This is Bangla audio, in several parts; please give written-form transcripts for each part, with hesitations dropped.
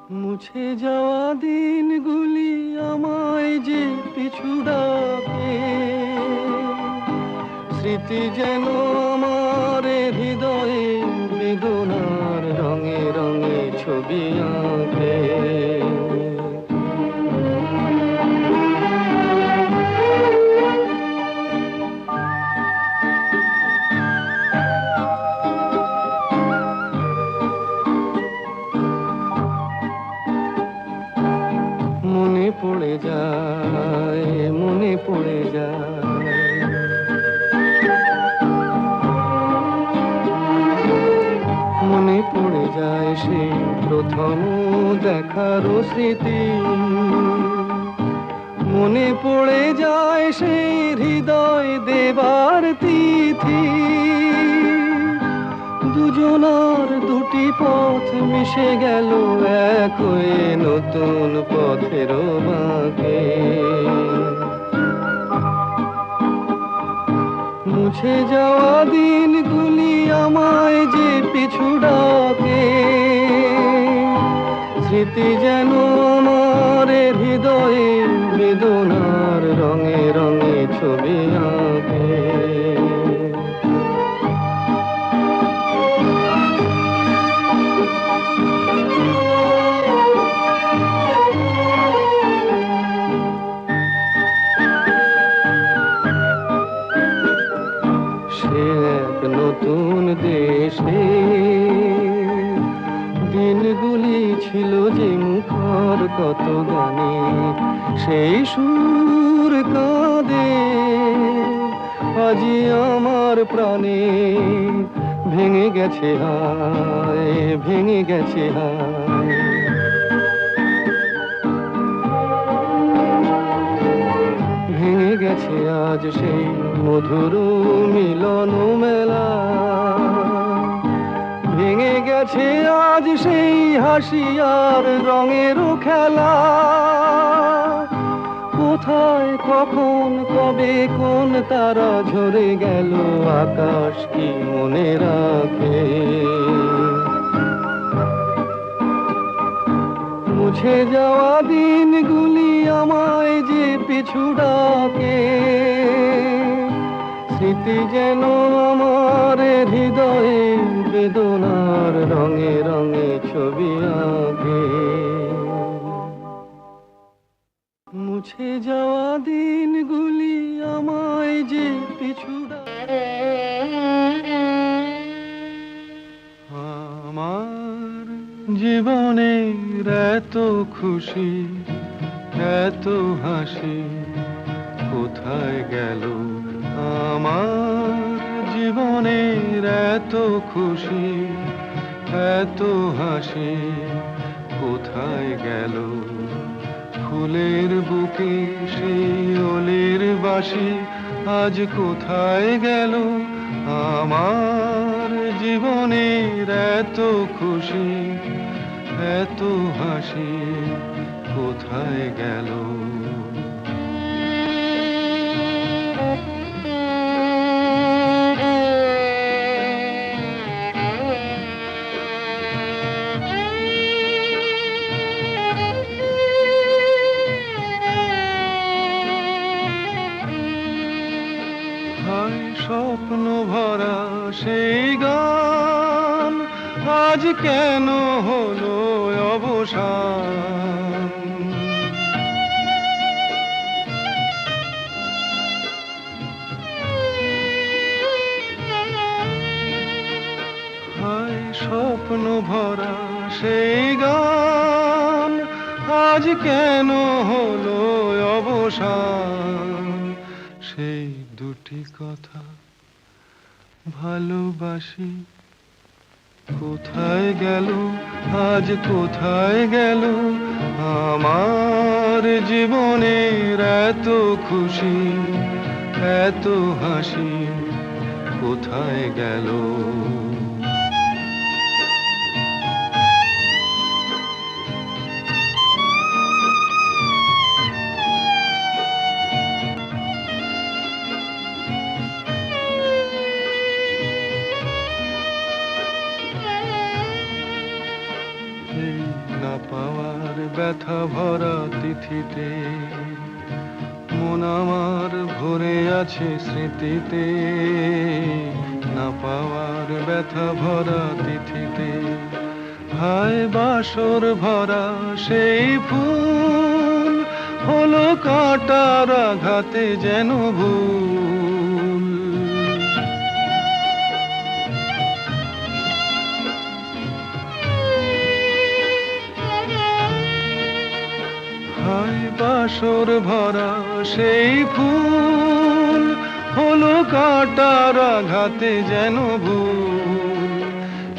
মুছে যাওয়া দিনগুলি আমায় যে পিছু ডাকে, স্মৃতি যেন আমার হৃদয়ে বেদনার রঙে রঙে ছবি আঁকে। মনে পড়ে যায়, মনে পড়ে যায়, মনে পড়ে যায় সেই প্রথম দেখার স্মৃতি। মনে পড়ে যায় সেই হৃদয় দেবার তিথি। দুজনার দুটি পথ মিশে গেল এক হয়ে নতুন পথের বাঁকে। মুছে যাওয়া দিনগুলি আমায় যে পিছু ডাকে, স্মৃতি যেন আমার হৃদয়ে বেদনার রঙে রঙে ছবি আঁকে। এক নতুন দেশে দিনগুলি ছিল যে মুখর কত গানে, সেই সুর কাঁদে আজি আমার প্রাণে। ভেঙে গেছে হায়, ভেঙে গেছে হায়, ভেঙে গেছে আজ সেই মধুর মিলন মেলা। ভেঙে গেছে আজ সেই হাসি আর রঙের খেলা। কোথায় কখন কবে কোন তারা ঝরে গেল, আকাশ কি মনে রাখে। মুছে যাওয়া দিনগুলি আমায় যে পিছু ডাকে, স্মৃতি যেন আমার হৃদয়ে বেদনার রঙে রঙে ছবি আঁকে। মুছে যাওয়া দিনগুলি আমায় যে পিছু ডাকে। আমার জীবনের এত খুশি, এত হাসি কোথায় গেল। আমার জীবনের এত খুশি, এত হাসি কোথায় গেল। ফুলের বুকে সেই ওলের বাসি আজ কোথায় গেল। আমার জীবনের এত খুশি, এত হাসি কোথায় গেল। হায় স্বপ্ন ভরা সেই গান আজ কেন হলো অবসান। হায় স্বপ্ন ভরা সেই গান আজ কেন হলো অবসান। সেই দুটি কথা ভালোবাসি কোথায় গেল, আজ কোথায় গেল। আমার জীবনের এত খুশি, এত হাসি কোথায় গেল। পাওয়ার ব্যথা ভরা তিথিতে মন আমার ভরে আছে স্মৃতিতে, না পাওয়ার ব্যথা ভরা তিথিতে। হায় বাসর ভরা সেই ফুল হলো কাঁটার আঘাতে যেন ভুল। হায় বাসর ভরা সেই ফুল হলো কাঁটার আঘাতে যেন ভুল।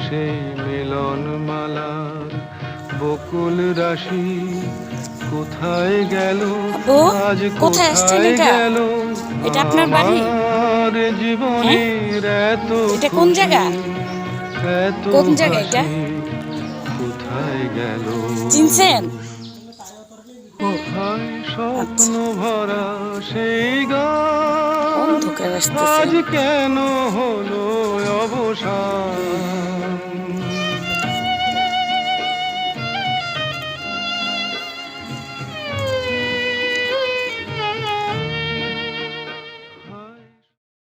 সেই মিলন মালার বকুল রাশি কোথায় গেল আপু, আজ, কোথায় আসছেন? কোথায় এটা গেল এটা আপনার বাড়ি? আমার জীবনের এত এটা কোন জায়গা? এত কোন জায়গা এটা? হাসি কোথায় গেল? চিনছেন? হায় স্বপ্ন ভরা সেই গান অন্ধকার আসতেছে। আজ কেন হলো অবসান?